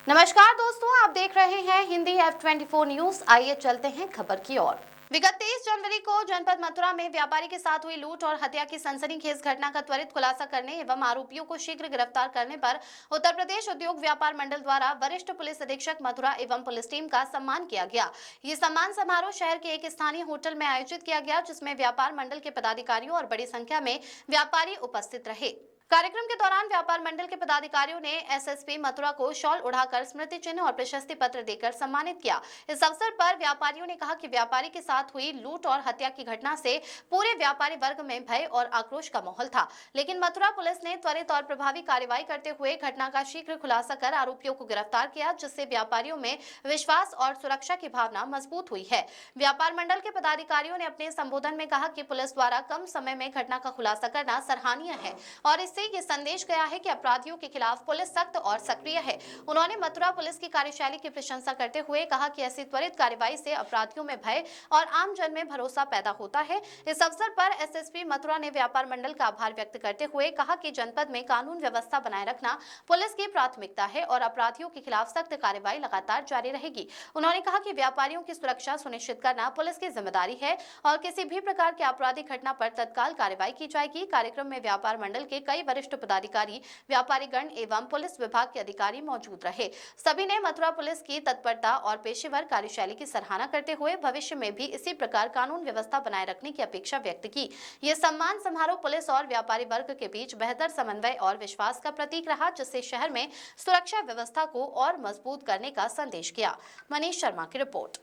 नमस्कार दोस्तों, आप देख रहे हैं हिंदी F24 न्यूज। आइए चलते हैं खबर की ओर। विगत 23 जनवरी को जनपद मथुरा में व्यापारी के साथ हुई लूट और हत्या की सनसनीखेज घटना का त्वरित खुलासा करने एवं आरोपियों को शीघ्र गिरफ्तार करने पर उत्तर प्रदेश उद्योग व्यापार मंडल द्वारा वरिष्ठ पुलिस अधीक्षक मथुरा एवं पुलिस टीम का सम्मान किया गया। ये सम्मान समारोह शहर के एक स्थानीय होटल में आयोजित किया गया, जिसमें व्यापार मंडल के पदाधिकारियों और बड़ी संख्या में व्यापारी उपस्थित रहे। कार्यक्रम के दौरान व्यापार मंडल के पदाधिकारियों ने एसएसपी मथुरा को शॉल उड़ाकर स्मृति चिन्ह और प्रशस्ति पत्र देकर सम्मानित किया। इस अवसर पर व्यापारियों ने कहा कि व्यापारी के साथ हुई लूट और हत्या की घटना से पूरे व्यापारी वर्ग में भय और आक्रोश का माहौल था, लेकिन मथुरा पुलिस ने त्वरित और प्रभावी कार्रवाई करते हुए घटना का शीघ्र खुलासा कर आरोपियों को गिरफ्तार किया, जिससे व्यापारियों में विश्वास और सुरक्षा की भावना मजबूत हुई है। व्यापार मंडल के पदाधिकारियों ने अपने संबोधन में कहा कि पुलिस द्वारा कम समय में घटना का खुलासा करना सराहनीय है और से ये संदेश गया है कि अपराधियों के खिलाफ पुलिस सख्त और सक्रिय है। उन्होंने मथुरा पुलिस की कार्यशैली की प्रशंसा करते हुए कहा कि ऐसी त्वरित कार्रवाई से अपराधियों में भय और आम जन में भरोसा पैदा होता है। इस अवसर पर एसएसपी मथुरा ने व्यापार मंडल का आभार व्यक्त करते हुए कहा कि जनपद में कानून व्यवस्था बनाए रखना पुलिस की प्राथमिकता है और अपराधियों के खिलाफ सख्त कार्रवाई लगातार जारी रहेगी। उन्होंने कहा कि व्यापारियों की सुरक्षा सुनिश्चित करना पुलिस की जिम्मेदारी है और किसी भी प्रकार की आपराधिक घटना पर तत्काल कार्रवाई की जाएगी। कार्यक्रम में व्यापार मंडल के कई वरिष्ठ पदाधिकारी, व्यापारीगण एवं पुलिस विभाग के अधिकारी मौजूद रहे। सभी ने मथुरा पुलिस की तत्परता और पेशेवर कार्यशैली की सराहना करते हुए भविष्य में भी इसी प्रकार कानून व्यवस्था बनाए रखने की अपेक्षा व्यक्त की। यह सम्मान समारोह पुलिस और व्यापारी वर्ग के बीच बेहतर समन्वय और विश्वास का प्रतीक रहा, जिससे शहर में सुरक्षा व्यवस्था को और मजबूत करने का संदेश किया। मनीष शर्मा की रिपोर्ट।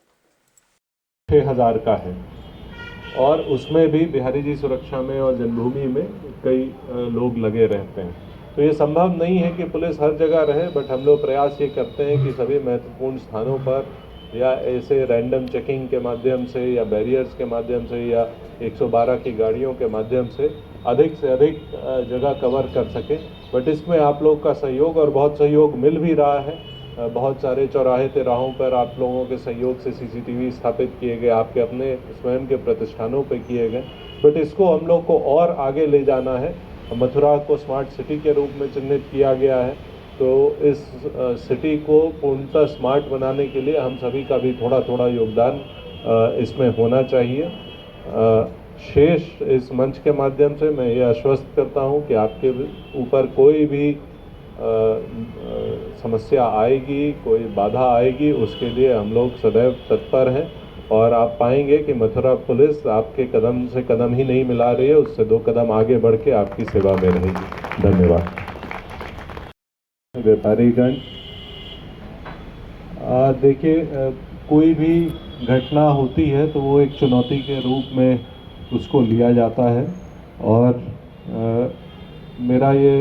6000 का है और उसमें भी बिहारी जी सुरक्षा में और जन्मभूमि में कई लोग लगे रहते हैं, तो ये संभव नहीं है कि पुलिस हर जगह रहे, बट हम लोग प्रयास ये करते हैं कि सभी महत्वपूर्ण स्थानों पर या ऐसे रैंडम चेकिंग के माध्यम से या बैरियर्स के माध्यम से या 112 की गाड़ियों के माध्यम से अधिक जगह कवर कर सकें। बट इसमें आप लोग का सहयोग और बहुत सहयोग मिल भी रहा है। बहुत सारे चौराहे तिराहों पर आप लोगों के सहयोग से सीसीटीवी स्थापित किए गए, आपके अपने स्वयं के प्रतिष्ठानों पर किए गए, बट इसको हम लोग को और आगे ले जाना है। मथुरा को स्मार्ट सिटी के रूप में चिन्हित किया गया है, तो इस सिटी को पूर्णतः स्मार्ट बनाने के लिए हम सभी का भी थोड़ा थोड़ा योगदान इसमें होना चाहिए। शेष इस मंच के माध्यम से मैं ये आश्वस्त करता हूँ कि आपके ऊपर कोई भी समस्या आएगी, कोई बाधा आएगी, उसके लिए हम लोग सदैव तत्पर हैं और आप पाएंगे कि मथुरा पुलिस आपके कदम से कदम ही नहीं मिला रही है, उससे 2 कदम आगे बढ़ के आपकी सेवा में रहेगी। धन्यवाद। व्यापारीगण, देखिए, कोई भी घटना होती है तो वो एक चुनौती के रूप में उसको लिया जाता है और मेरा ये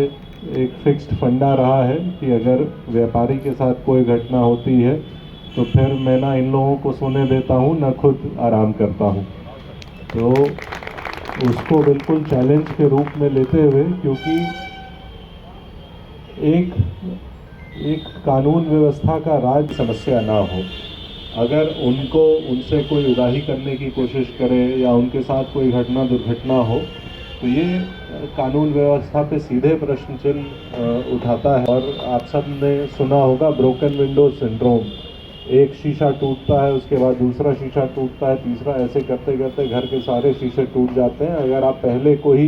एक फिक्स्ड फंडा रहा है कि अगर व्यापारी के साथ कोई घटना होती है तो फिर मैं ना इन लोगों को सोने देता हूँ ना खुद आराम करता हूँ। तो उसको बिल्कुल चैलेंज के रूप में लेते हुए, क्योंकि एक कानून व्यवस्था का राज समस्या ना हो, अगर उनसे कोई उगाही करने की कोशिश करे या उनके साथ कोई दुर्घटना हो तो ये कानून व्यवस्था पे सीधे प्रश्न चिन्ह उठाता है। और आप सब ने सुना होगा ब्रोकन विंडो सिंड्रोम, एक शीशा टूटता है, उसके बाद दूसरा शीशा टूटता है, तीसरा, ऐसे करते करते घर के सारे शीशे टूट जाते हैं। अगर आप पहले को ही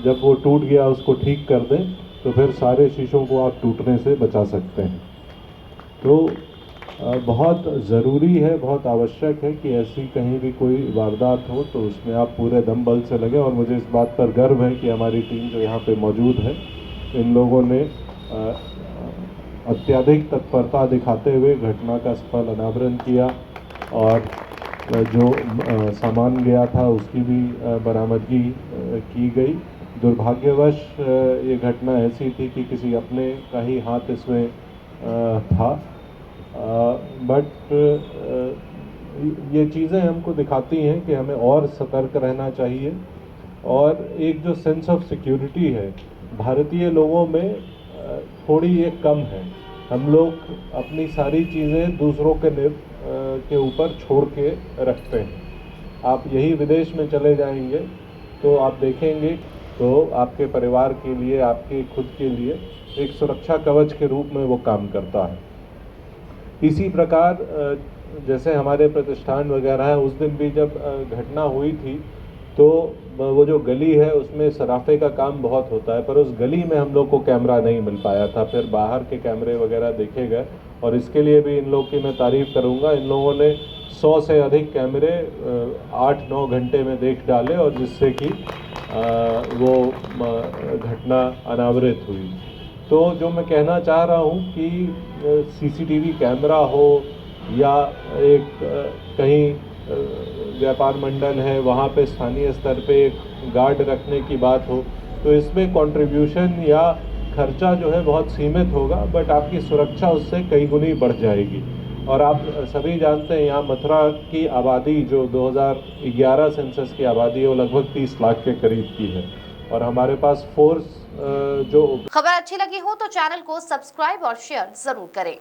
जब वो टूट गया उसको ठीक कर दें तो फिर सारे शीशों को आप टूटने से बचा सकते हैं। तो बहुत ज़रूरी है, बहुत आवश्यक है कि ऐसी कहीं भी कोई वारदात हो तो उसमें आप पूरे दम बल से लगे। और मुझे इस बात पर गर्व है कि हमारी टीम जो यहाँ पे मौजूद है, इन लोगों ने अत्यधिक तत्परता दिखाते हुए घटना का सफल अनावरण किया और जो सामान गया था उसकी भी बरामदगी की गई। दुर्भाग्यवश ये घटना ऐसी थी कि किसी अपने का ही हाथ इसमें था, बट ये चीज़ें हमको दिखाती हैं कि हमें और सतर्क रहना चाहिए। और एक जो सेंस ऑफ सिक्योरिटी है भारतीय लोगों में थोड़ी ये कम है। हम लोग अपनी सारी चीज़ें दूसरों के ऊपर छोड़ के रखते हैं। आप यही विदेश में चले जाएंगे तो आप देखेंगे तो आपके परिवार के लिए, आपके खुद के लिए एक सुरक्षा कवच के रूप में वो काम करता है। इसी प्रकार जैसे हमारे प्रतिष्ठान वगैरह हैं, उस दिन भी जब घटना हुई थी तो वो जो गली है उसमें सराफे का काम बहुत होता है, पर उस गली में हम लोग को कैमरा नहीं मिल पाया था। फिर बाहर के कैमरे वगैरह देखे गए और इसके लिए भी इन लोग की मैं तारीफ करूंगा। इन लोगों ने 100 से अधिक कैमरे 8-9 घंटे में देख डाले और जिससे कि वो घटना अनावृत हुई। तो जो मैं कहना चाह रहा हूँ कि सीसीटीवी कैमरा हो या एक कहीं व्यापार मंडल है वहाँ पे स्थानीय स्तर पे गार्ड रखने की बात हो, तो इसमें कंट्रीब्यूशन या खर्चा जो है बहुत सीमित होगा, बट आपकी सुरक्षा उससे कई गुनी बढ़ जाएगी। और आप सभी जानते हैं यहाँ मथुरा की आबादी जो 2011 सेंसस की आबादी है वो लगभग 30 लाख के करीब की है और हमारे पास फोर्स जो खबर अच्छी लगी हो तो चैनल को सब्सक्राइब और शेयर जरूर करें।